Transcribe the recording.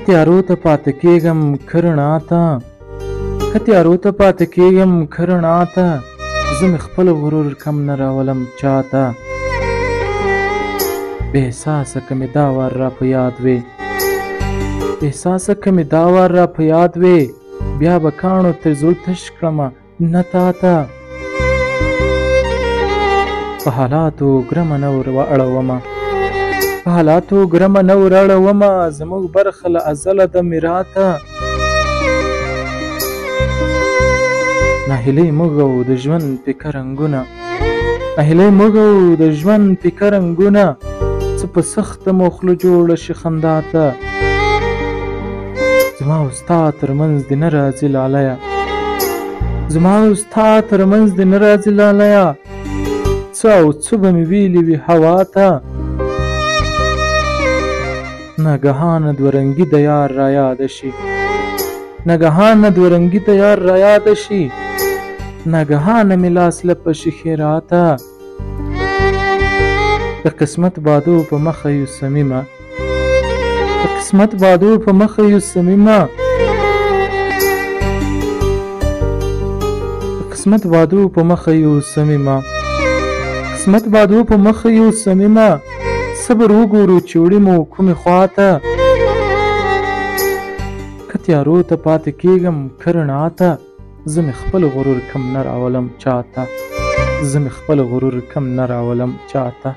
تیارو ته پاتې کېږم که رڼا ته، که تیارو ته پاتې کېږم که رڼا ته، زه مې خپل غرور کم نه راولم چاته. بې احساسه که مې دا وار را په یاد وې، بې احساسه که مې دا وار را په یاد وې، بیا به کاڼو ته زړه تش کړمه نه تا ته. په حالاتو ګرمه نه ور اړومه، په حالاتو ګرمه نه ور اړومه، زموږ برخه له ازله ده میراته. ناهیلۍ موږ او د ژوند پیکه رنګونه، ناهیلۍ موږ او د ژوند پیکه رنګونه، څه په سخته مو خوله جوړه شي خندا ته. زما او ستا ترمنځ دې نه راځي لالیه، زما او ستا ترمنځ دې نه راځي لالیه، څه او څه به مې ویلي وي هوا ته. ناګهانه دوه رنګي د یار را یاده شي، ناګهانه دوه رنګي د یار را یاده شي، ناګهانه مې لاس لپه شي ښېراته. د قسمت بادو په مخه یو صمیمه، د قسمت بادو په مخه یو صمیمه، د قسمت بادو په مخه یو صمیمه، قسمت بادو په مخه یو صمیمه، صبر وګورو چې وړي مو کومې خواته. که تیارو ته پاتې کېږم که رڼا ته، زه مې خپل غرور کم نه راولم چاته، زه مې خپل غرور کم نه راولم چاته.